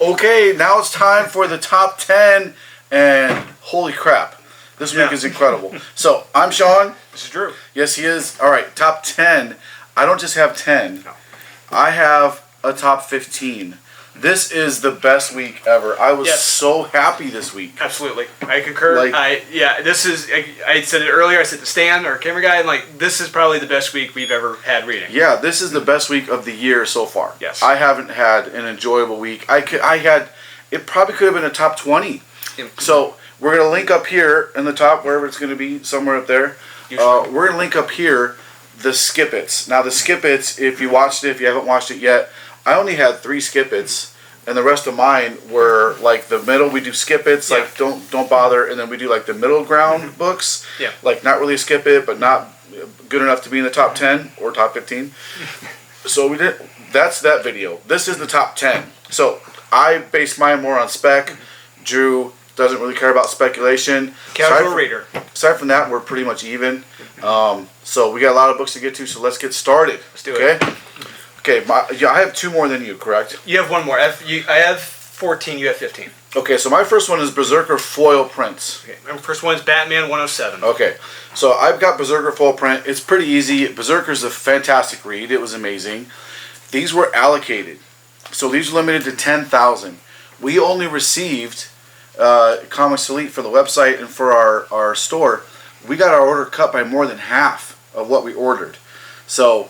Okay, now it's time for the top 10, and holy crap, this week is incredible. So, I'm Shawn. This is Drew. Yes, he is. All right, top 10. I don't just have 10. No. I have a top 15. This is the best week ever. I was so happy this week. Absolutely. I concur. This is, I said it earlier, I said to Stan, our camera guy, and this is probably the best week we've ever had reading. Yeah, this is the best week of the year so far. Yes. I haven't had an enjoyable week. It probably could have been a top 20. So, we're going to link up here in the top, wherever it's going to be, somewhere up there. We're going to link up here the Skip-Its. Now, the Skip-Its, if you watched it, if you haven't watched it yet, I only had 3 Skip-Its, and the rest of mine were the middle. We do Skip-Its, don't bother, and then we do the middle ground books. Yeah. Not really a Skip-It, but not good enough to be in the top 10 or top 15. So that's that video. This is the top 10. So I based mine more on spec. Drew doesn't really care about speculation. Casual reader. Aside from that, we're pretty much even. So we got a lot of books to get to, so let's get started. Let's do it. Okay, I have 2 more than you, correct? You have 1 more. I have 14, you have 15. Okay, so my first one is Berserker Foil Prints. Okay, my first one is Batman 107. Okay, so I've got Berserker Foil Print. It's pretty easy. Berserker's a fantastic read. It was amazing. These were allocated. So these are limited to 10,000. We only received Comics Elite for the website and for our store. We got our order cut by more than half of what we ordered. So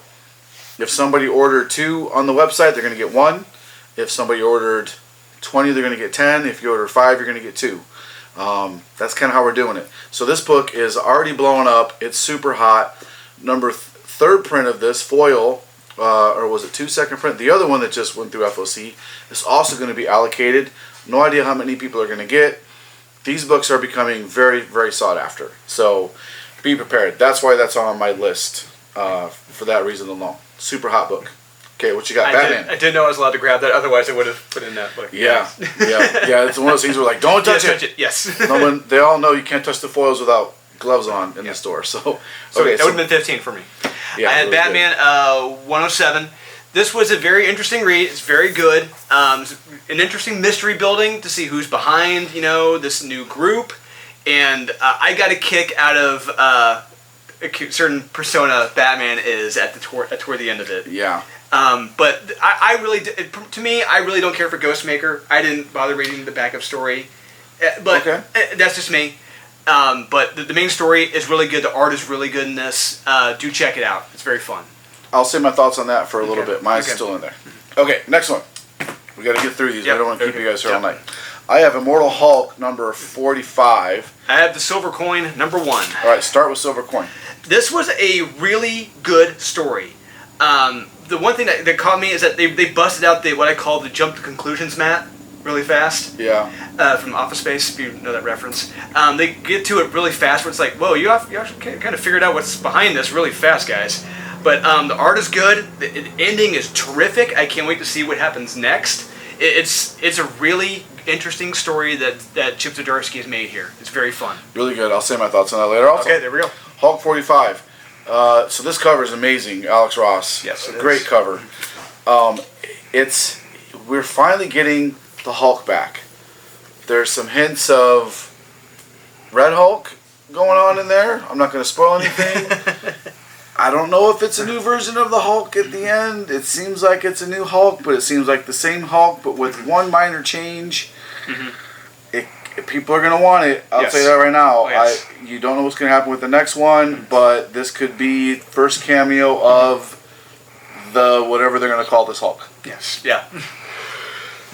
if somebody ordered 2 on the website, they're going to get 1. If somebody ordered 20, they're going to get 10. If you order 5, you're going to get 2. That's kind of how we're doing it. So this book is already blowing up. It's super hot. Third print of this foil, or was it 2 second print? The other one that just went through FOC is also going to be allocated. No idea how many people are going to get. These books are becoming very, very sought after. So be prepared. That's why that's on my list for that reason alone. Super hot book. Okay, what you got? Batman. I didn't know I was allowed to grab that. Otherwise, I would have put in that book. Yeah. It's one of those things where don't touch it. Yes. They all know you can't touch the foils without gloves on in the store. So that would have been 15 for me. Yeah, I had Batman 107. This was a very interesting read. It's very good. An interesting mystery building to see who's behind, this new group. And I got a kick out of a certain persona Batman is toward the end of it. Yeah. But I really, to me, I really don't care for Ghostmaker. I didn't bother reading the backup story. But that's just me. But the main story is really good. The art is really good in this. Do check it out. It's very fun. I'll say my thoughts on that for a little bit. Mine's still in there. Okay, next one. We got to get through these. I don't want to keep you guys here all night. I have Immortal Hulk number 45. I have the Silver Coin number 1. All right, start with Silver Coin. This was a really good story. The one thing that caught me is that they busted out what I call the jump to conclusions mat really fast. Yeah. From Office Space, if you know that reference. They get to it really fast where it's like, whoa, you actually kind of figured out what's behind this really fast, guys. But the art is good. The ending is terrific. I can't wait to see what happens next. It's a really interesting story that Chip Zdarsky has made here. It's very fun. Really good. I'll say my thoughts on that later also. Okay, there we go. Hulk 45. So this cover is amazing. Alex Ross. Yes, it Great is. cover. We're finally getting the Hulk back. There's some hints of Red Hulk going on in there. I'm not going to spoil anything. I don't know if it's a new version of the Hulk at the end. It seems like it's a new Hulk, but it seems like the same Hulk, but with one minor change. People are going to want it. I'll tell you that right now. Oh, yes. You don't know what's going to happen with the next one, but this could be first cameo of the whatever they're going to call this Hulk. Yes. Yeah.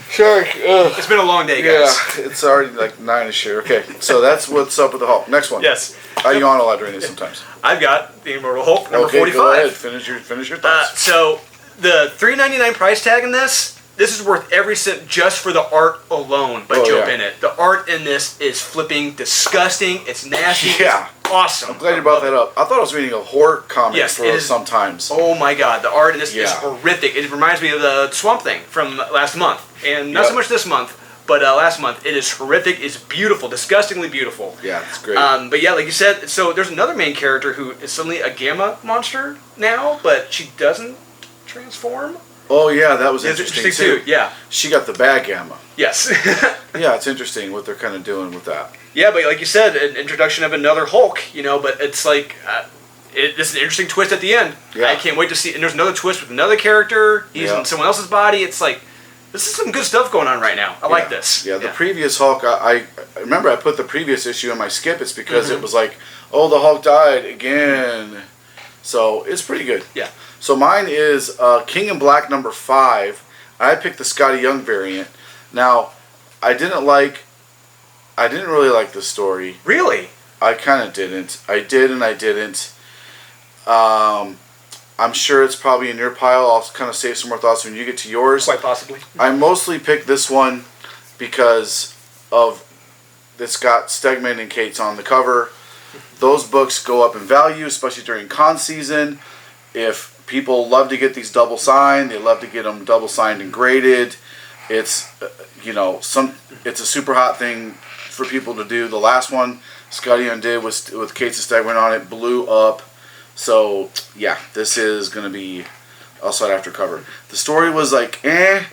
Sure. It's been a long day, guys. Yeah, it's already like 9ish here. Okay, so that's what's up with the Hulk. Next one. Yes. I yawn a lot during this sometimes. I've got the Immortal Hulk number 45. Go ahead. Finish your thoughts. So the $3.99 price tag in this is worth every cent just for the art alone by Joe Bennett. The art in this is flipping disgusting. It's nasty. Yeah. It's awesome. I'm glad you brought that up. I thought I was reading a horror comic sometimes. Oh my god, the art in this is horrific. It reminds me of the Swamp Thing from last month. And not so much this month, but last month. It is horrific. It's beautiful. Disgustingly beautiful. Yeah, it's great. But yeah, like you said, so there's another main character who is suddenly a gamma monster now, but she doesn't transform. Oh yeah, that was It's interesting too. Yeah. She got the bad gamma. Yes. Yeah, it's interesting what they're kind of doing with that. Yeah, but like you said, an introduction of another Hulk, but it's like, it's an interesting twist at the end. Yeah. I can't wait to see, and there's another twist with another character, he's Yeah. in someone else's body, it's like, this is some good stuff going on right now. I like this. Yeah, the previous Hulk, I remember I put the previous issue in my skip, it's because it was like, oh, the Hulk died again. So, it's pretty good. Yeah. So mine is King in Black number 5. I picked the Scotty Young variant. Now, I didn't really like the story. Really? I kind of didn't. I did and I didn't. I'm sure it's probably in your pile. I'll kind of save some more thoughts when you get to yours. Quite possibly. I mostly picked this one because of it's got Stegman and Cates on the cover. Those books go up in value, especially during con season. If people love to get these double signed, they love to get them double signed and graded. It's it's a super hot thing for people to do. The last one Scotty Young did with Cates and Stegman on it blew up. So yeah, this is gonna be a sought after cover. The story was like the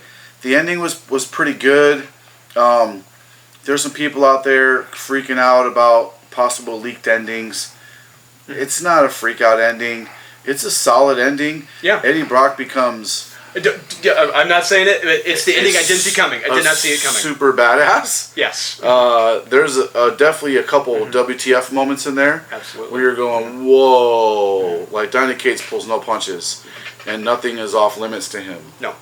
ending was pretty good. There's some people out there freaking out about possible leaked endings. It's not a freak out ending. It's a solid ending. Yeah. Eddie Brock becomes... I'm not saying it, but it's the ending I didn't see coming. I did not see it coming. Super badass. Yes. There's definitely a couple WTF moments in there. Absolutely. Where you're going, whoa. Like Donny Cates pulls no punches. And nothing is off limits to him. No.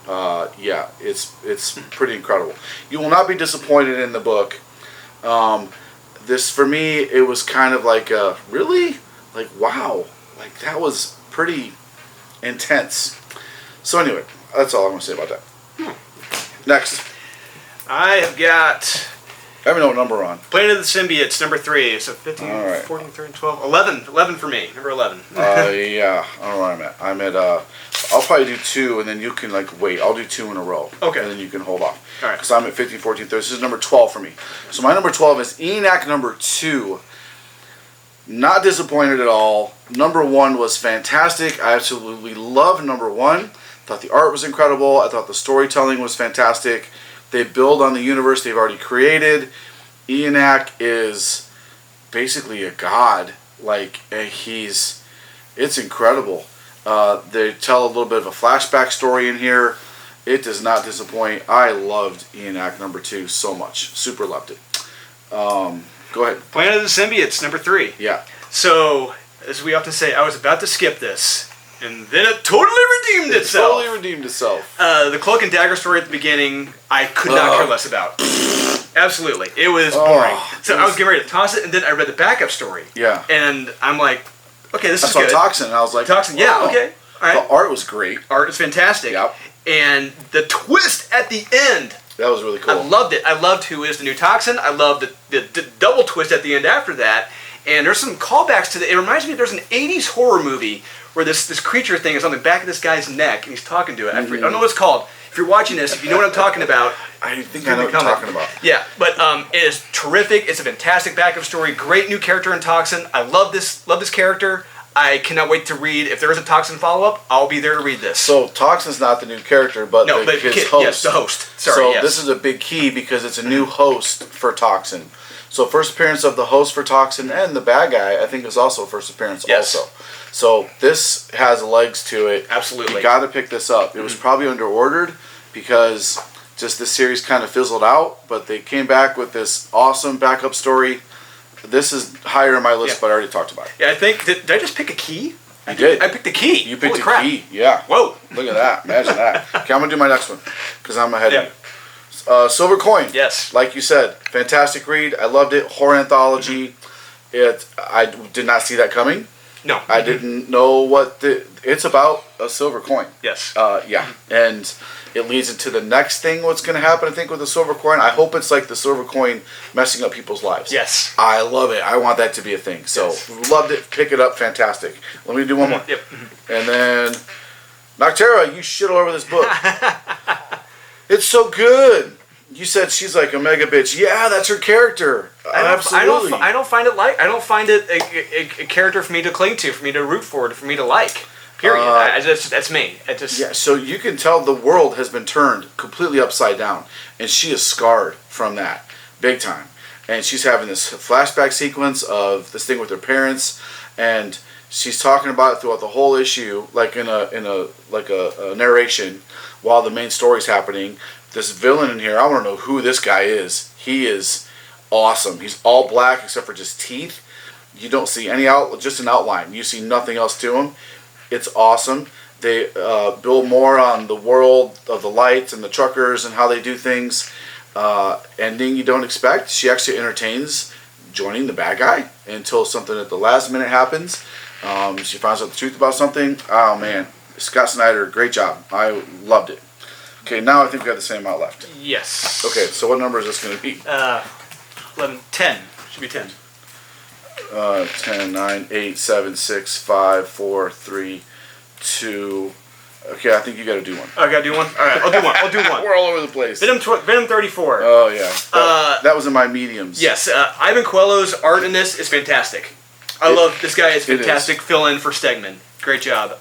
Yeah, it's pretty incredible. You will not be disappointed in the book. This, for me, it was kind of like, really? Like, wow. Like, that was pretty intense. So anyway, that's all I'm going to say about that. Next. I have got... I don't even know what number we're on. Planet of the Symbiotes, number 3. So 15, All right. 14, 13, 12, 11. 11 for me. Number 11. Yeah, I don't know where I'm at. I'm at, I'll probably do 2, and then you can, wait. I'll do 2 in a row. Okay. And then you can hold off. All right. Because I'm at 15, 14, 13. This is number 12 for me. So my number 12 is Enoch number 2. Not disappointed at all. Number 1 was fantastic. I absolutely loved number 1. Thought the art was incredible. I thought the storytelling was fantastic. They build on the universe they've already created. Enoch is basically a god. It's incredible. They tell a little bit of a flashback story in here. It does not disappoint. I loved Enoch number 2 so much. Super loved it. Go ahead. Planet of the Symbiotes, number 3. Yeah. So, as we often say, I was about to skip this, and then it totally redeemed itself. Totally redeemed itself. The Cloak and Dagger story at the beginning, I could not care less about. Absolutely. It was boring. So I was getting ready to toss it, and then I read the backup story. Yeah. And I'm like, okay, this is I saw good. Toxin, and I was like... Toxin, yeah, okay. All right. The art was great. Art is fantastic. Yep. And the twist at the end... That was really cool. I loved it. I loved who is the new Toxin. I loved the double twist at the end after that. And there's some callbacks to it reminds me there's an 80s horror movie where this creature thing is on the back of this guy's neck and he's talking to it. I don't know what it's called. If you're watching this, if you know what I'm talking about, I think I know what you're talking about. Yeah, but it is terrific. It's a fantastic backup story. Great new character in Toxin. I love this character. I cannot wait to read. If there is a Toxin follow-up, I'll be there to read this. So Toxin's not the new character, but his host. Yes, the host. Sorry, so yes. This is a big key because it's a new host for Toxin. So first appearance of the host for Toxin and the bad guy, I think, is also first appearance also. So this has legs to it. Absolutely. You got to pick this up. It was probably under-ordered because just this series kind of fizzled out, but they came back with this awesome backup story. This is higher on my list, but I already talked about it. Yeah, I think... Did I just pick a key? You did. I picked the key. You picked Holy crap. key, yeah. Whoa. Look at that. Imagine that. Okay, I'm going to do my next one because I'm ahead of you. Silver Coin. Yes. Like you said, fantastic read. I loved it. Horror anthology. I did not see that coming. No. I didn't know what it's about a silver coin. Yes. Yeah. And it leads into the next thing what's going to happen, I think, with the silver coin. I hope it's like the silver coin messing up people's lives. Yes. I love it. I want that to be a thing. So, loved it. Pick it up. Fantastic. Let me do one more. Yep. And then, Noctera, you shit all over this book. It's so good. You said she's like a mega bitch. Yeah, that's her character. Absolutely. I don't find it a character for me to cling to, for me to root for, for me to like. Period. That's me. Yeah, so you can tell the world has been turned completely upside down, and she is scarred from that, big time. And she's having this flashback sequence of this thing with her parents, and she's talking about it throughout the whole issue, like in a narration, while the main story's happening. This villain in here, I want to know who this guy is. He is awesome. He's all black except for just teeth. You don't see just an outline. You see nothing else to him. It's awesome. They build more on the world of the lights and the truckers and how they do things. Ending you don't expect. She actually entertains joining the bad guy until something at the last minute happens. She finds out the truth about something. Oh man, Scott Snyder, great job. I loved it. Okay, now I think we got the same amount left. Yes. Okay, so what number is this going to be? 11, 10. Should be 10. 10, 9, 8, 7, 6, 5, 4, 3, 2. Okay, I think you got to do one. I got to do one? All right, I'll do one. We're all over the place. Venom 34. Oh, yeah. That was in my mediums. Yes, Ivan Coelho's art in this is fantastic. I love this guy. Is fantastic. Fill in for Stegman. Great job.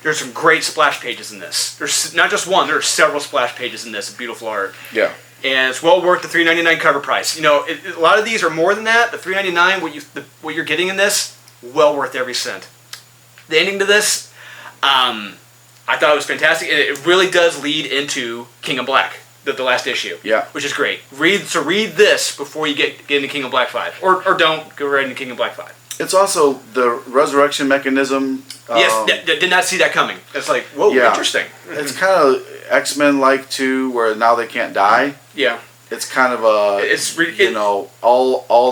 There's some great splash pages in this. There's not just one. There are several splash pages in this. Beautiful art. Yeah. And it's well worth the $3.99 cover price. You know, a lot of these are more than that. The $3.99, what you're getting in this, well worth every cent. The ending to this, I thought it was fantastic. And it really does lead into King of Black, the last issue. Yeah. Which is great. Read this before you get into King of Black 5. Or don't go right into King of Black 5. It's also the resurrection mechanism. Yes, did not see that coming. It's like, whoa, interesting. It's kind of X-Men-like too, where now they can't die. Yeah. It's kind of all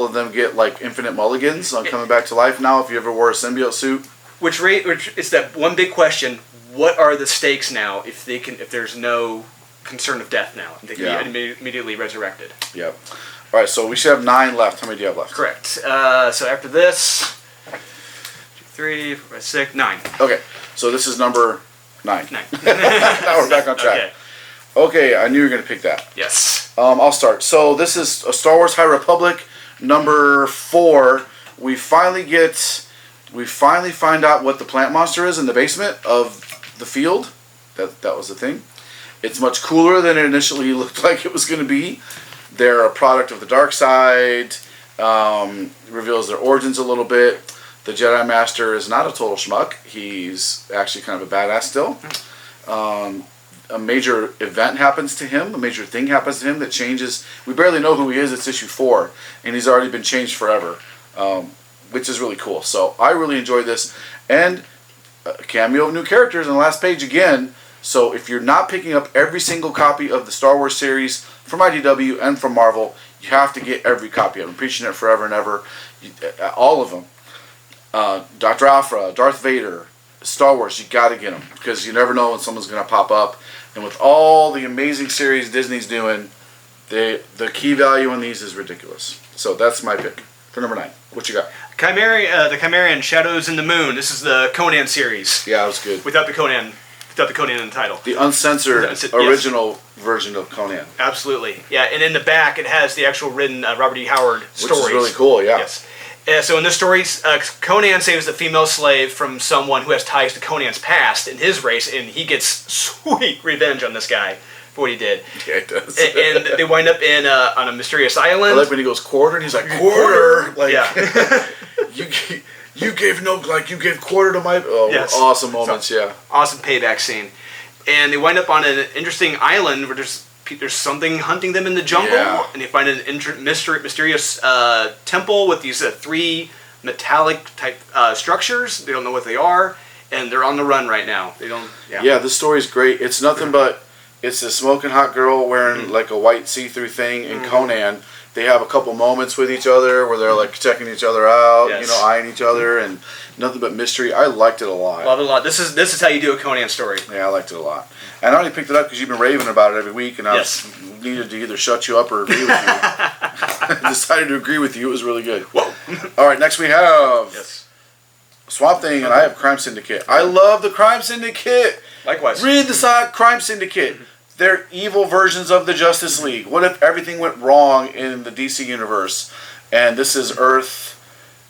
of them get like infinite mulligans on coming back to life now if you ever wore a symbiote suit. Which it's that one big question, what are the stakes now if there's no concern of death now? They can be immediately resurrected. Yep. All right, so we should have 9 left. How many do you have left? Correct. So after this, 2, 3, 4, 5, 6, 9. Okay, so this is number 9. 9. Now we're back on track. Okay, I knew you were going to pick that. Yes. I'll start. So this is a Star Wars High Republic, number 4. We finally find out what the plant monster is in the basement of the field. That was the thing. It's much cooler than it initially looked like it was going to be. They're a product of the dark side. Reveals their origins a little bit. The Jedi Master is not a total schmuck. He's actually kind of a badass still. A major event happens to him. A major thing happens to him that changes. We barely know who he is. It's issue 4, and he's already been changed forever, which is really cool. So I really enjoyed this. And a cameo of new characters on the last page again. So if you're not picking up every single copy of the Star Wars series from IDW and from Marvel, you have to get every copy. I've been preaching it forever and ever. All of them. Dr. Aphra, Darth Vader, Star Wars, you got to get them because you never know when someone's going to pop up. And with all the amazing series Disney's doing, the key value in these is ridiculous. So that's my pick for number 9. What you got? The Chimerian Shadows in the Moon. This is the Conan series. Yeah, it was good. Without the Conan in the title. The uncensored original version of Conan. Absolutely. Yeah, and in the back it has the actual written Robert E. Howard stories. Which is really cool, yeah. Yes. So in this story, Conan saves a female slave from someone who has ties to Conan's past in his race, and he gets sweet revenge on this guy for what he did. Yeah, he does. And they wind up on a mysterious island. I like when he goes quarter, and he's like, quarter! Like, yeah. you gave quarter to my... Oh, yes. Awesome moments, so, yeah. Awesome payback scene. And they wind up on an interesting island where there's something hunting them in the jungle, and they find an mysterious temple with these 3 metallic type structures. They don't know what they are, and they're on the run right now. They don't. Yeah, this story's great. It's nothing but it's a smoking hot girl wearing like a white see-through thing in Conan. They have a couple moments with each other where they're like checking each other out, eyeing each other, and nothing but mystery. I liked it a lot. Love it a lot. This is how you do a Conan story. Yeah, I liked it a lot. And I only picked it up because you've been raving about it every week, and I needed to either shut you up or agree with you. I decided to agree with you. It was really good. Whoa. All right, next we have Swamp Thing, and I have Crime Syndicate. I love the Crime Syndicate. Likewise. Read the Crime Syndicate. They're evil versions of the Justice League. What if everything went wrong in the DC universe? And this is Earth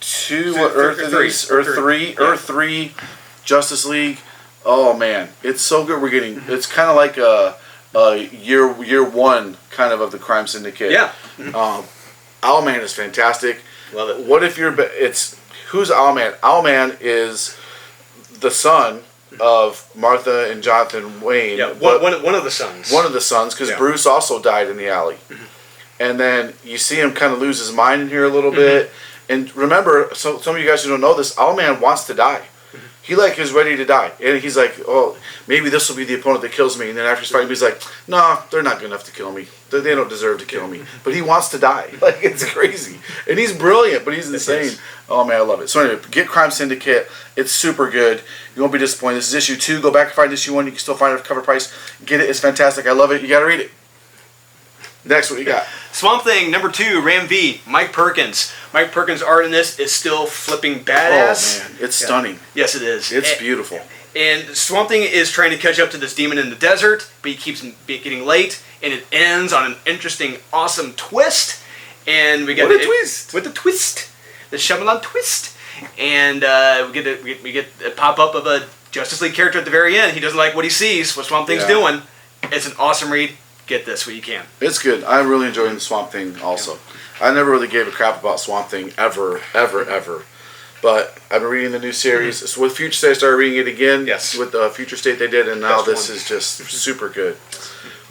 2, what Earth is this? Earth 3. Earth 3 Justice League. Oh man, it's so good. We're getting. It's kind of like a year one kind of the Crime Syndicate. Yeah. Owlman is fantastic. Love it. What if you're? Who's Owlman? Owlman is the son of Martha and Jonathan Wayne. Yeah, one of the sons. One of the sons, because Bruce also died in the alley. And then you see him kind of lose his mind in here a little bit. And remember, so some of you guys who don't know this, Owlman wants to die. He is ready to die. And he's like, oh, maybe this will be the opponent that kills me. And then after he's fighting, he's like, no, they're not good enough to kill me. They don't deserve to kill me. But he wants to die. It's crazy. And he's brilliant, but he's insane. Oh, man, I love it. So anyway, get Crime Syndicate. It's super good. You won't be disappointed. This is issue 2. Go back and find issue 1. You can still find it at cover price. Get it. It's fantastic. I love it. You got to read it. Next, what you got? Swamp Thing, number 2, Ram V, Mike Perkins. Mike Perkins' art in this is still flipping badass. Oh, man. It's stunning. Yes, it is. It's beautiful. And Swamp Thing is trying to catch up to this demon in the desert, but he keeps getting late, and it ends on an interesting, awesome twist. And we get what a twist! With the twist, the Shyamalan twist, and we get a pop up of a Justice League character at the very end. He doesn't like what he sees, what Swamp Thing's doing. It's an awesome read. Get this when you can. It's good. I'm really enjoying the Swamp Thing also. I never really gave a crap about Swamp Thing ever. But I've been reading the new series. So with Future State, I started reading it again. Yes. With the Future State they did, and now this is just super good.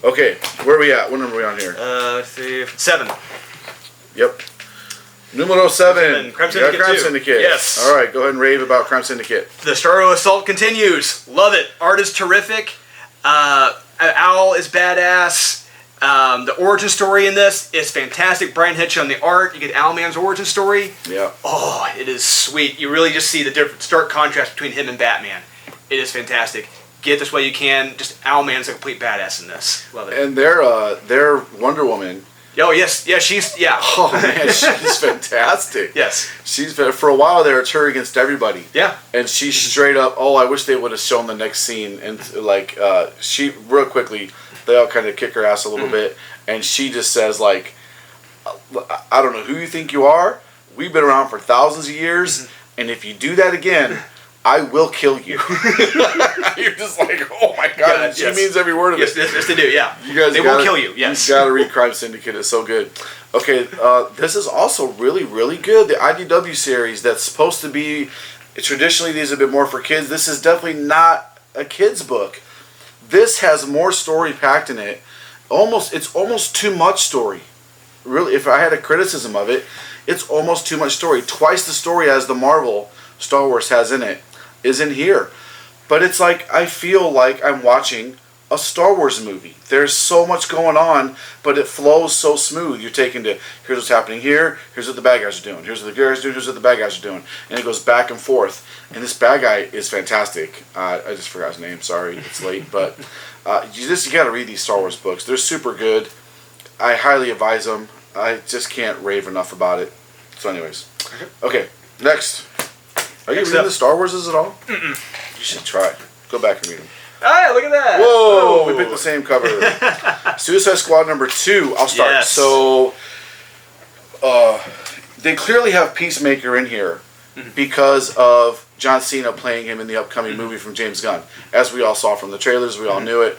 Okay, where are we at? What number are we on here? Let's see, 7. Yep. Numero 7. Crime Syndicate. Crime Syndicate. Yes. All right, go ahead and rave about Crime Syndicate. The Starro Assault continues. Love it. Art is terrific. Owl is badass. The origin story in this is fantastic. Brian Hitch on the art. You get Owlman's origin story. Yeah. Oh, it is sweet. You really just see the stark contrast between him and Batman. It is fantastic. Get this while you can. Just Owlman's a complete badass in this. Love it. And their Wonder Woman. Oh yes, yeah, she's Oh man, she's fantastic. Yes. She's for a while there. It's her against everybody. Yeah. And she's straight up. Oh, I wish they would have shown the next scene. And she real quickly, they all kind of kick her ass a little bit, and she just says I don't know who you think you are. We've been around for thousands of years, and if you do that again, I will kill you. You're just like, oh my god. She means every word of it. Yes, they do. Yeah. You guys, they will kill you. Yes. You gotta read Crime Syndicate. It's so good. Okay, this is also really, really good. The IDW series that's supposed to be traditionally these are a bit more for kids. This is definitely not a kid's book. This has more story packed in it. It's almost too much story. Really, if I had a criticism of it, it's almost too much story. Twice the story as the Marvel Star Wars has in it is in here. But it's like I feel like I'm watching a Star Wars movie. There's so much going on, but it flows so smooth. You're taken to, here's what's happening here, here's what the bad guys are doing, here's what the good guys are doing, here's what the bad guys are doing. And it goes back and forth. And this bad guy is fantastic. I just forgot his name, sorry, it's late. But you got to read these Star Wars books. They're super good. I highly advise them. I just can't rave enough about it. So anyways. Okay, next. Are you reading the Star Warses at all? Mm-mm. You should try. Go back and read them. Ah, look at that. Whoa, we picked the same cover. Suicide Squad number 2. I'll start. Yes. So, they clearly have Peacemaker in here because of John Cena playing him in the upcoming movie from James Gunn. As we all saw from the trailers, we all knew it.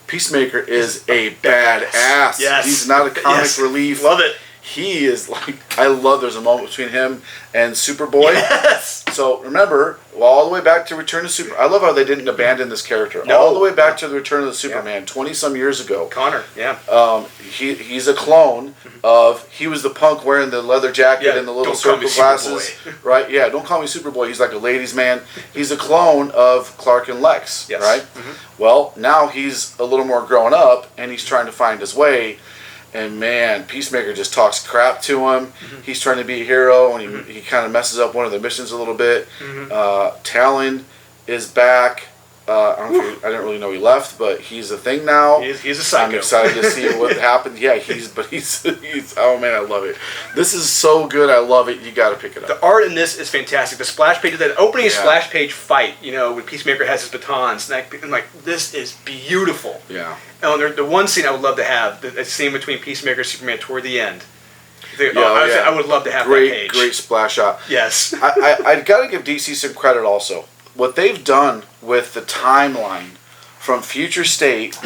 Peacemaker is a badass. Yes. He's not a comic relief. Love it. He is there's a moment between him and Superboy. Yes. So remember, all the way back to Return of I love how they didn't abandon this character. No. All the way back to the Return of the Superman, 20-some years ago. Connor, yeah. He's a clone of, he was the punk wearing the leather jacket and the little circle glasses. Right? Yeah, don't call me Superboy. He's like a ladies' man. He's a clone of Clark and Lex. Yes. Right? Mm-hmm. Well, now he's a little more grown up, and he's trying to find his way. And man, Peacemaker just talks crap to him. Mm-hmm. He's trying to be a hero, and he kind of messes up one of the missions a little bit. Mm-hmm. Talon is back. I didn't really know he left, but he's a thing now. He's a psycho. I'm excited to see what happens. Yeah, he's oh man, I love it. This is so good. I love it. You got to pick it up. The art in this is fantastic. The splash page, that opening splash page fight, when Peacemaker has his batons, and like this is beautiful. Yeah. And the one scene I would love to have, the scene between Peacemaker and Superman toward the end. I would love to have that page. Great splash shot. Yes. I got to give DC some credit also. what they've done with the timeline from Future State,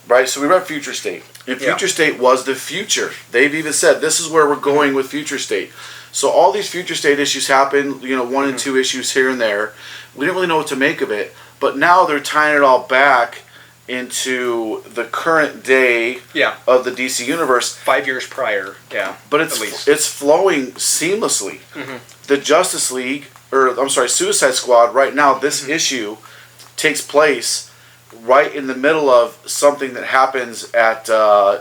right? So we read Future State. And Future State was the future. They've even said, this is where we're going with Future State. So all these Future State issues happen, 1 and 2 issues here and there. We didn't really know what to make of it. But now they're tying it all back into the current day of the DC universe. 5 years prior, But it's flowing seamlessly. The Justice League, Suicide Squad, right now, this issue takes place right in the middle of something that happens at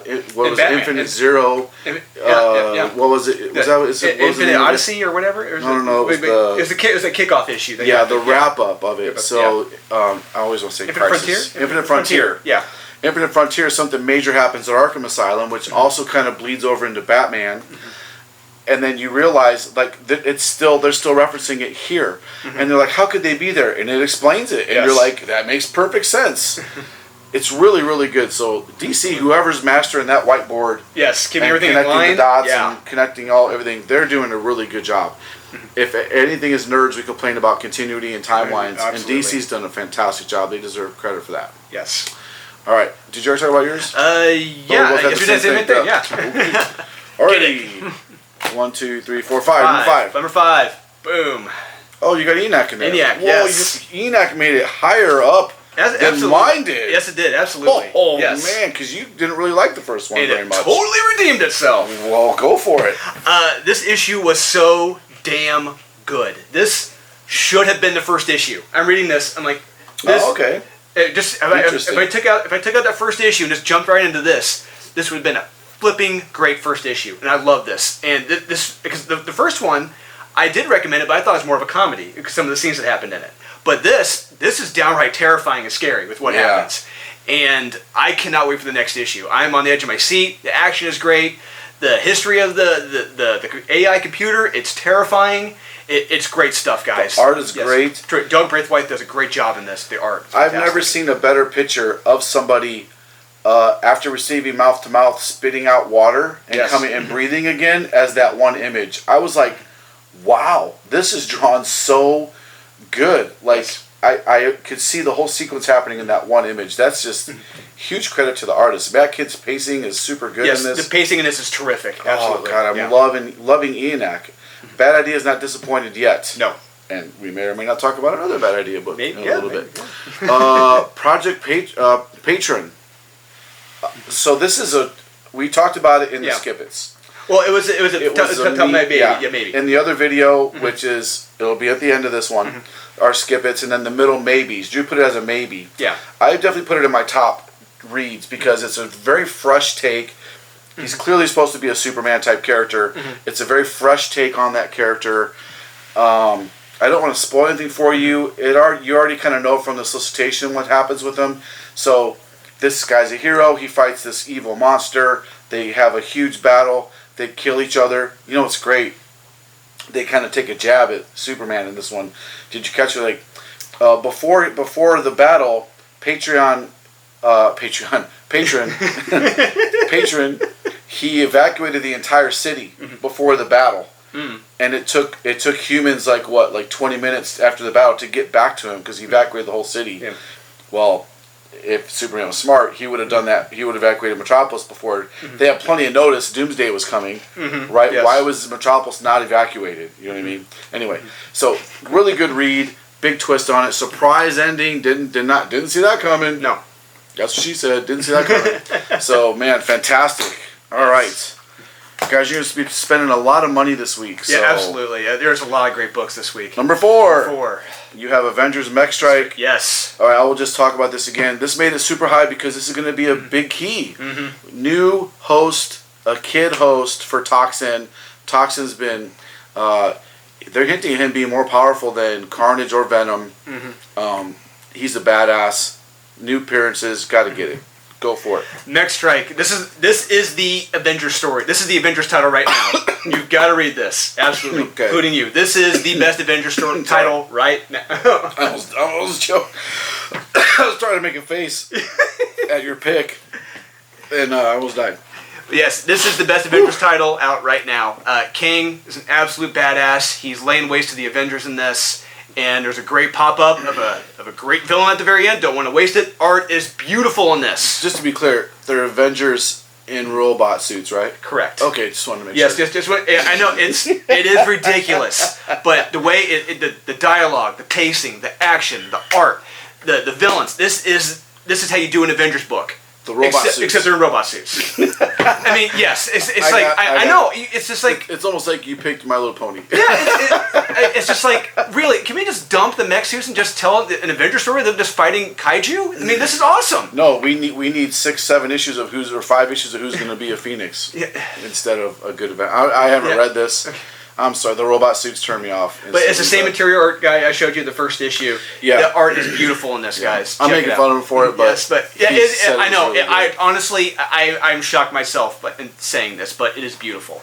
Infinite Zero. What was it? Infinite Odyssey or whatever? No. It was a kickoff issue. The wrap up of it. So I always want to say Infinite Crisis. Frontier? Infinite Frontier. Yeah. Infinite Frontier, something major happens at Arkham Asylum, which also kind of bleeds over into Batman. And then you realize, like, they're still referencing it here. And they're like, how could they be there? And it explains it. And you're like, that makes perfect sense. It's really, really good. So, DC, whoever's mastering that whiteboard. Yes, keeping everything in connecting line. the dots and connecting everything, they're doing a really good job. If anything is nerds, we complain about continuity and timelines. And DC's done a fantastic job. They deserve credit for that. Yes. All right. Did you already talk about yours? Yeah. I guess we did the same thing. Yeah. Alrighty. 1, 2, 3, 4, 5. Number 5. Boom. Oh, you got Enoch in there. Enoch, Whoa, yes. Enoch made it higher up than mine did. Yes, it did. Absolutely. Oh yes. Man, because you didn't really like the first one very much. It totally redeemed itself. Well, go for it. This issue was so damn good. This should have been the first issue. I'm reading this. I'm like, this. Oh, okay. If I took out that first issue and just jumped right into this would have been a flipping great first issue, and I love this. And this because the first one, I did recommend it, but I thought it was more of a comedy because some of the scenes that happened in it. But this is downright terrifying and scary with what happens, and I cannot wait for the next issue. I'm on the edge of my seat. The action is great. The history of the AI computer, it's terrifying. It's great stuff, guys. The art is great. Doug Braithwaite does a great job in this. The art. I've never seen a better picture of somebody after receiving mouth-to-mouth spitting out water and coming and breathing again as that one image. I was like, wow, this is drawn so good. Like, I could see the whole sequence happening in that one image. That's just huge credit to the artist. Matt Kidd's pacing is super good in this. Yes, the pacing in this is terrific. Absolutely. Oh, God, I'm loving Enoch. Bad Idea is not disappointed yet. No. And we may or may not talk about another Bad Idea book in a little bit. Project Patron. So this is we talked about it in the Skip-Its. Well, it was maybe. In the other video, which it'll be at the end of this one, are Skip-Its, and then the middle maybes. Drew put it as a maybe. Yeah. I definitely put it in my top reads because it's a very fresh take. He's clearly supposed to be a Superman type character. It's a very fresh take on that character. I don't want to spoil anything for you. You already kind of know from the solicitation what happens with him. So this guy's a hero. He fights this evil monster. They have a huge battle. They kill each other. You know what's great? They kind of take a jab at Superman in this one. Did you catch it? Like before the battle, Patron, he evacuated the entire city before the battle. And it took humans like 20 minutes after the battle to get back to him because he evacuated the whole city. Yeah. Well, if Superman was smart, he would have done that. He would have evacuated Metropolis before. They had plenty of notice. Doomsday was coming, right? Yes. Why was Metropolis not evacuated? You know what I mean? Anyway, so really good read. Big twist on it. Surprise ending. Didn't see that coming. No, that's what she said. Didn't see that coming. So man, fantastic. All right. Guys, you're going to be spending a lot of money this week. So. Yeah, absolutely. There's a lot of great books this week. Number 4. You have Avengers Mech Strike. Yes. All right, I will just talk about this again. This made it super high because this is going to be a big key. New host, a kid host for Toxin. Toxin's been... they're hinting at him being more powerful than Carnage or Venom. He's a badass. New appearances. Got to get it. Go for it. Mech Strike. This is the Avengers story. This is the Avengers title right now. You've got to read this. Absolutely. Okay. Including you. This is the best Avengers story title right now. I was joking. I was trying to make a face at your pick, and I almost died. Yes, this is the best Avengers title out right now. King is an absolute badass. He's laying waste to the Avengers in this. and there's a great pop-up of a great villain at the very end. Don't want to waste it. Art is beautiful in this. Just to be clear, they're Avengers in robot suits, right? Correct. Okay, just wanted to make yes, sure. Yes, I know it is ridiculous, but the way the dialogue, the pacing, the action, the art, the villains. This is how you do an Avengers book. The robot suits. Except they're in robot suits. I mean, yes, I know. It's just like it's almost like you picked My Little Pony. Yeah, it's just like, really, can we just dump the mech suits and just tell an Avengers story of them just fighting kaiju? I mean, this is awesome. No, we need 6, 7 issues of or 5 issues of who's going to be a Phoenix instead of a good event. I haven't read this. I'm sorry, the robot suits turn me off. But it's the same interior art guy I showed you in the first issue. Yeah. The art is beautiful in this, guys. I'm making fun of him for it, but yes, but I know. Really I honestly, I'm shocked myself in saying this, but it is beautiful.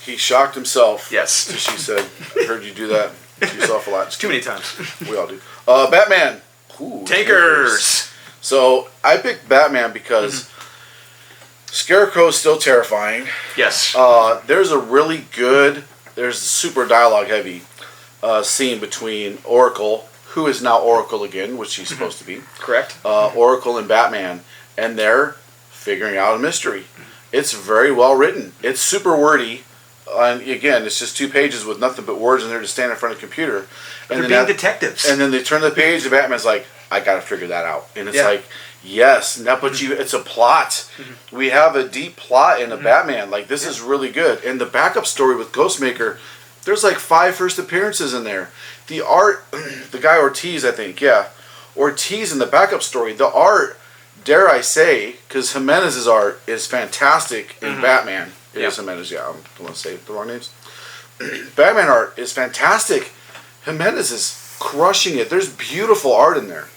He shocked himself. Yes. She said, I heard you do that to yourself a lot. Too many times. We all do. Batman. Ooh, Tankers. So I picked Batman because Scarecrow is still terrifying. Yes. There's a really good, there's a super dialogue heavy scene between Oracle, who is now Oracle again, which she's supposed to be. Correct. Oracle and Batman, and they're figuring out a mystery. It's very well written. It's super wordy. And again, it's just 2 pages with nothing but words, and they're just standing in front of the computer. And they're being detectives. And then they turn the page, and Batman's like, I gotta figure that out. And it's like, yes, but it's a plot. We have a deep plot in a Batman. Like, this is really good. And the backup story with Ghostmaker, there's like 5 first appearances in there. The art, the guy Ortiz, I think, Ortiz in the backup story, the art, dare I say, because Jimenez's art is fantastic in Batman. It is Jimenez, I don't want to say the wrong names. Batman art is fantastic. Jimenez is crushing it. There's beautiful art in there.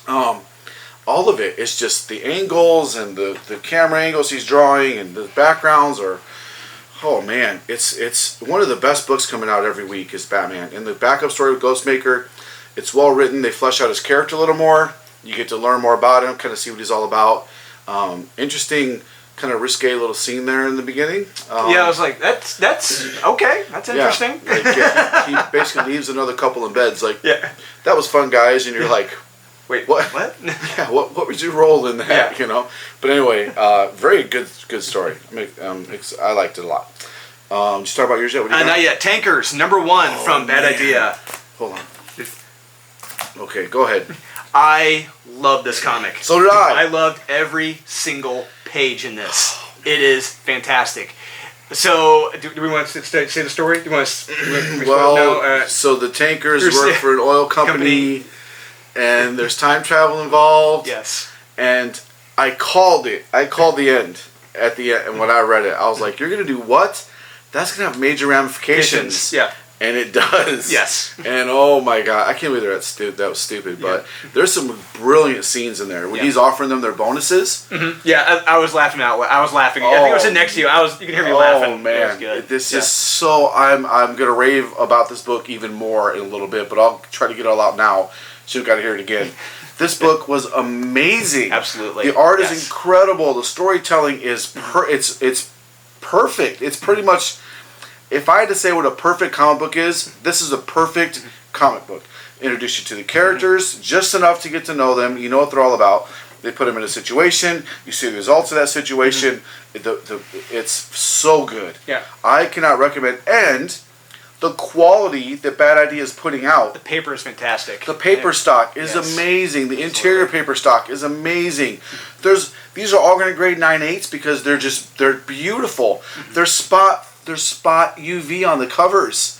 All of it. It's just the angles and the camera angles he's drawing and the backgrounds are, oh man, it's one of the best books coming out every week is Batman. And the backup story with Ghostmaker, it's well written. They flesh out his character a little more. You get to learn more about him, kind of see what he's all about. Interesting, kind of risque little scene there in the beginning. I was like, that's okay. That's interesting. He basically leaves another couple in beds. Like, that was fun, guys. And you're like, wait, what? Yeah, what was your role in that? You know. But anyway, very good story. I liked it a lot. Did you talk about yours yet? What do you got? Not yet. Tankers, #1 from Bad Idea. Hold on. Okay, go ahead. I love this comic. So did I. I loved every single page in this. It is fantastic. So, do we want to say the story? Do you want to? So the Tankers work for an oil company, and there's time travel involved. Yes. And I called it. I called the end. At the end, and when I read it, I was like, "You're gonna do what? That's gonna have major ramifications." Yeah. And it does. Yes. And oh my god, I can't believe that was stupid. But there's some brilliant scenes in there when he's offering them their bonuses. Yeah, I was laughing out. I was laughing. I think I was sitting next to you. You can hear me laughing. Oh man, this is so. I'm gonna rave about this book even more in a little bit, but I'll try to get it all out now. So you got to hear it again. This book was amazing. Absolutely. The art is incredible. The storytelling is it's perfect. It's pretty much. If I had to say what a perfect comic book is, this is a perfect comic book. Introduce you to the characters, just enough to get to know them. You know what they're all about. They put them in a situation. You see the results of that situation. It's so good. Yeah. I cannot recommend. And the quality that Bad Idea is putting out. The paper is fantastic. The paper stock is amazing. The interior paper stock is amazing. These are all going to grade 9/8 because they're beautiful. They're spot UV on the covers,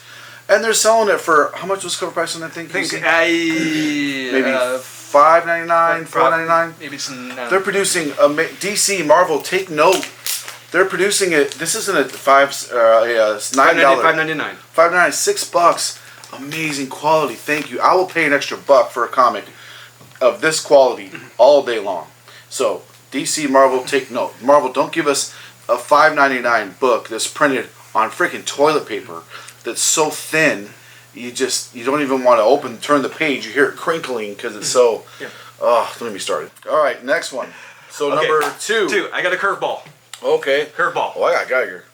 and they're selling it for how much was cover price on that thing? Maybe $5.99, $4.99. Maybe it's They're producing DC Marvel. Take note. They're producing it. This isn't a $9. $5.99. $5.99, $6. Amazing quality. Thank you. I will pay an extra $1 for a comic of this quality all day long. So DC Marvel, take note. Marvel, don't give us a $5.99 book that's printed on freaking toilet paper that's so thin you don't even want to turn the page. You hear it crinkling because it's so. Don't get me started. All right, next one. So number 2. I got a curveball. Okay. Curveball. Oh, I got Geiger.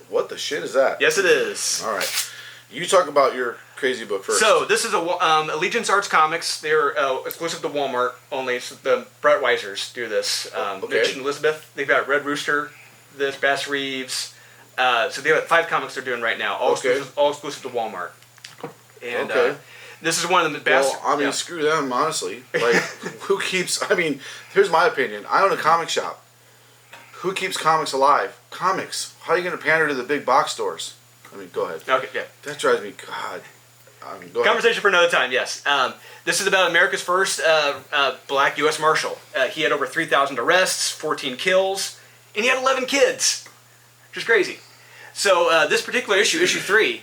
What the shit is that? Yes, it is. All right. You talk about your crazy book first. So this is Allegiance Arts Comics. They're exclusive to Walmart only. So the Brett Weisers do this. Mitch and Elizabeth. They've got Red Rooster, this Bass Reeves. So they have 5 comics they're doing right now, all exclusive to Walmart. And this is one of the best. Well, I mean, screw them, honestly. Like, who keeps? I mean, here's my opinion. I own a comic shop. Who keeps comics alive? Comics. How are you going to pander to the big box stores? I mean, go ahead. Okay, yeah. That drives me. God. Go Conversation ahead. for another time. Yes. This is about America's first black U.S. Marshal. He had over 3,000 arrests, 14 kills, and he had 11 kids, which is crazy. So this particular issue 3,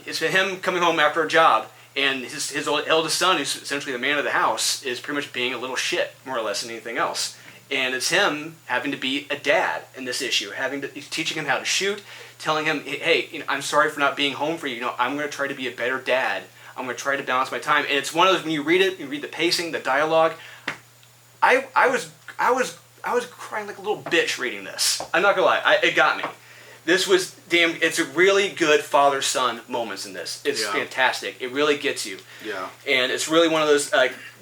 is him coming home after a job, and his eldest son, who's essentially the man of the house, is pretty much being a little shit, more or less, than anything else. And it's him having to be a dad in this issue, he's teaching him how to shoot, telling him, hey, I'm sorry for not being home for you. I'm going to try to be a better dad. I'm going to try to balance my time. And it's one of those, when you read it, you read the pacing, the dialogue. I was crying like a little bitch reading this. I'm not gonna lie, it got me. This was it's a really good father-son moments in this. It's fantastic. It really gets you. Yeah. And it's really one of those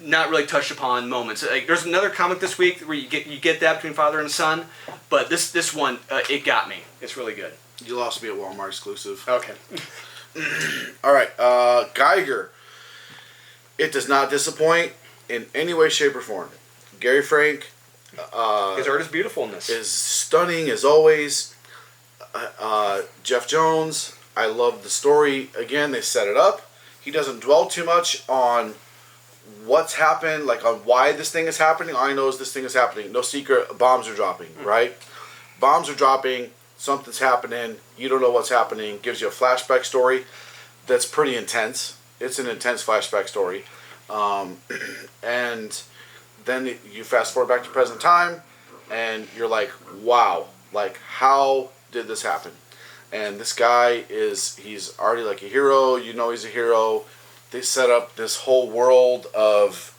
not really touched upon moments. There's another comic this week where you get that between father and son, but this one it got me. It's really good. You lost me at Walmart exclusive. Okay. All right, Geiger. It does not disappoint in any way, shape, or form. Gary Frank. His art is beautiful in this. Is stunning as always. Jeff Jones, I love the story. Again, they set it up. He doesn't dwell too much on what's happened, like on why this thing is happening. All I know is this thing is happening. No secret, bombs are dropping, right? Bombs are dropping, something's happening, you don't know what's happening. Gives you a flashback story that's pretty intense. It's an intense flashback story. And then you fast forward back to present time, and you're like, wow, like how did this happen? And this guy he's already like a hero. You know he's a hero. They set up this whole world of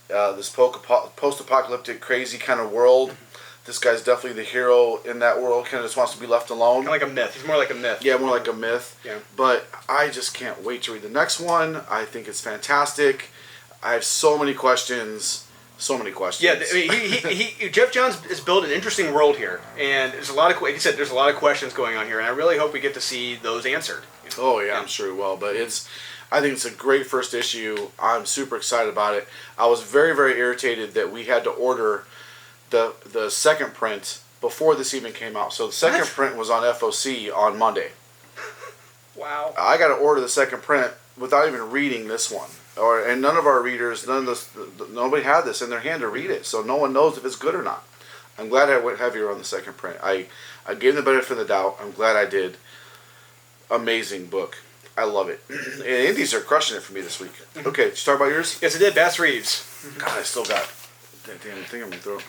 this post-apocalyptic crazy kind of world. This guy's definitely the hero in that world. Kind of just wants to be left alone. Kind of like a myth. He's more like a myth. Yeah, more like a myth. Yeah. But I just can't wait to read the next one. I think it's fantastic. I have so many questions. So many questions. Yeah, I mean, Jeff Johns has built an interesting world here, and there's a lot of, like you said, there's a lot of questions going on here, and I really hope we get to see those answered. You know? Oh yeah, I'm sure it will. But I think it's a great first issue. I'm super excited about it. I was very, very irritated that we had to order the second print before this even came out. So the second print was on FOC on Monday. Wow. I got to order the second print without even reading this one. And none of our readers, nobody had this in their hand to read it, so no one knows if it's good or not. I'm glad I went heavier on the second print. I gave them the benefit of the doubt. I'm glad I did. Amazing book. I love it. And indies are crushing it for me this week. Okay, did you talk about yours? Yes, I did. Bass Reeves. God, I still got that damn thing in my throat.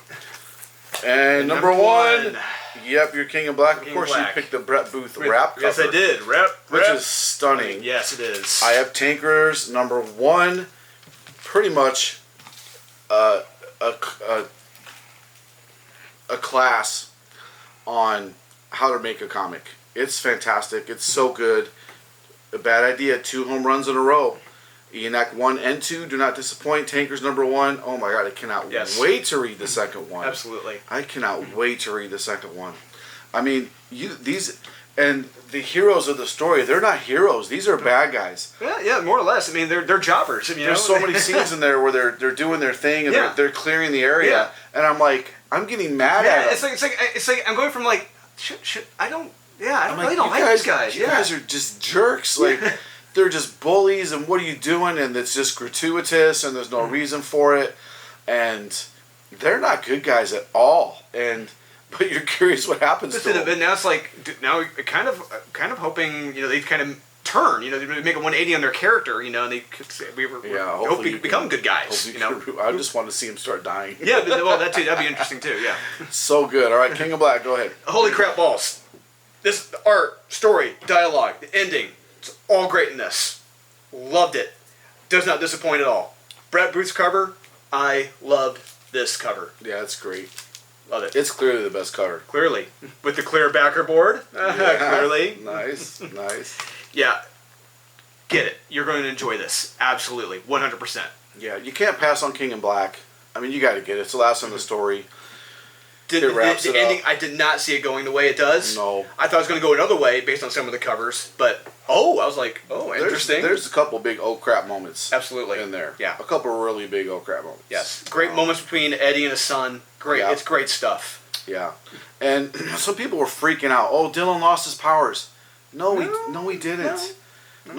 And number one. Yep, your King of Black. Of course, you picked the Brett Booth wrap cover. Yes, I did. Which is stunning. Yes, it is. I have Tankers number one. Pretty much a class on how to make a comic. It's fantastic. It's so good. A bad idea. 2 home runs in a row. Enoch 1 and 2 do not disappoint. Tankers number 1. Oh my god, I cannot wait to read the second one. Absolutely. I cannot wait to read the second one. I mean, these and the heroes of the story, they're not heroes. These are bad guys. Yeah, more or less. I mean, they're jobbers. There's so many scenes in there where they're doing their thing and they're clearing the area, and I'm like, I'm getting mad at them. It's like I'm going from like I don't like these guys. You guys are just jerks. Like they're just bullies, and what are you doing? And it's just gratuitous, and there's no reason for it, and they're not good guys at all. But you're curious what happens to them. But now it's like kind of hoping they kind of turn, they make a 180 on their character, and they hope we become good guys. I just want to see them start dying. Yeah, well that too, that'd be interesting too. Yeah. So good. All right, King of Black, go ahead. Holy crap balls! This art, story, dialogue, the ending, it's all great in this. Loved it. Does not disappoint at all. Brett Booth's cover, I loved this cover. Yeah, it's great. Love it. It's clearly the best cover. Clearly. With the clear backer board. Clearly. Nice. Yeah. get it. You're going to enjoy this. Absolutely. 100%. Yeah, you can't pass on King in Black. I mean, you got to get it. It's the last one in the story. The ending, I did not see it going the way it does. No. I thought it was going to go another way based on some of the covers, but I was like, interesting. There's a couple big oh crap moments. Absolutely. In there. Yeah. A couple really big oh crap moments. Yes. Great moments between Eddie and his son. Great. Yeah. It's great stuff. Yeah. And some people were freaking out. Oh, Dylan lost his powers. No, we didn't. No,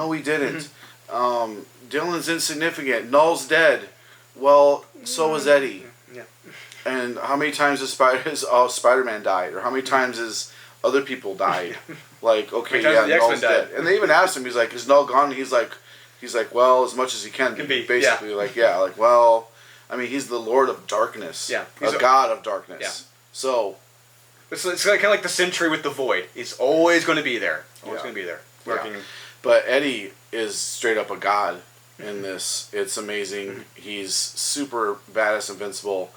we didn't. Dylan's insignificant. Null's dead. Well, so was Eddie. Yeah. And how many times has Spider-Man died? Or how many times has other people died? Like, okay, yeah, Null's dead. And they even asked him, he's like, is Null gone? And he's like, well, as much as he can be. Basically, well, I mean, he's the Lord of Darkness. Yeah. He's a God of Darkness. Yeah. So... It's kind of like the Sentry with the Void. He's always going to be there. Always going to be there. Working. Yeah. But Eddie is straight up a god in this. It's amazing. He's super badass, invincible.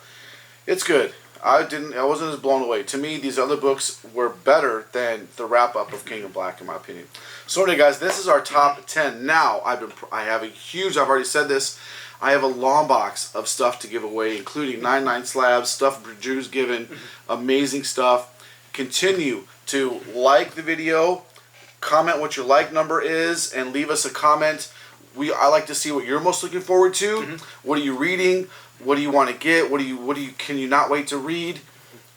It's good. I wasn't as blown away. To me, these other books were better than the wrap up of King of Black, in my opinion. So anyway, guys, this is our top 10. Now I've already said this. I have a long box of stuff to give away, including 99 slabs, stuff Drew's given, amazing stuff. Continue to like the video, comment what your like number is, and leave us a comment. I like to see what you're most looking forward to. Mm-hmm. What are you reading? What do you want to get? Can you not wait to read?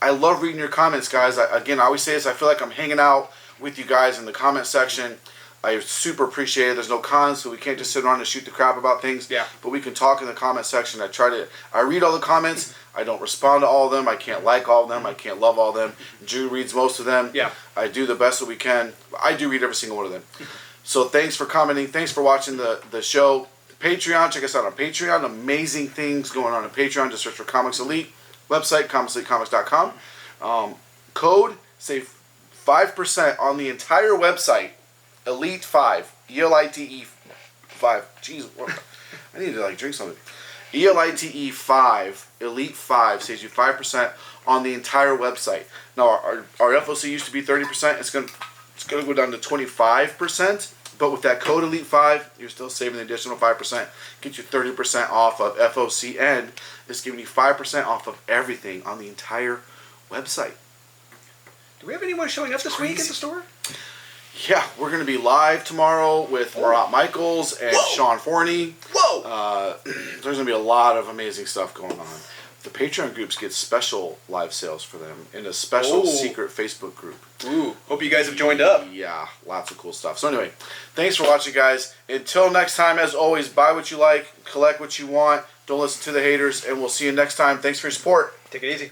I love reading your comments, guys. I always say this. I feel like I'm hanging out with you guys in the comment section. I super appreciate it. There's no cons, so we can't just sit around and shoot the crap about things. Yeah. But we can talk in the comment section. I read all the comments. I don't respond to all of them. I can't like all of them. I can't love all of them. Drew reads most of them. Yeah. I do the best that we can. I do read every single one of them. So thanks for commenting. Thanks for watching the show. Patreon. Check us out on Patreon. Amazing things going on Patreon. Just search for Comics Elite. Website, comicselitecomics.com. Code, save 5% on the entire website. Elite 5, ELITE 5. Jeez, I need to drink something. ELITE 5, Elite 5 saves you 5% on the entire website. Now our FOC used to be 30%. It's gonna go down to 25%. But with that code Elite 5, you're still saving the additional 5%. Get you 30% off of FOC, and it's giving you 5% off of everything on the entire website. Do we have anyone showing up this week at the store? Yeah, we're going to be live tomorrow with Marat Michaels and Shawn Forney. Whoa! There's going to be a lot of amazing stuff going on. The Patreon groups get special live sales for them in a special secret Facebook group. Ooh, hope you guys have joined up. Yeah, lots of cool stuff. So anyway, thanks for watching, guys. Until next time, as always, buy what you like, collect what you want, don't listen to the haters, and we'll see you next time. Thanks for your support. Take it easy.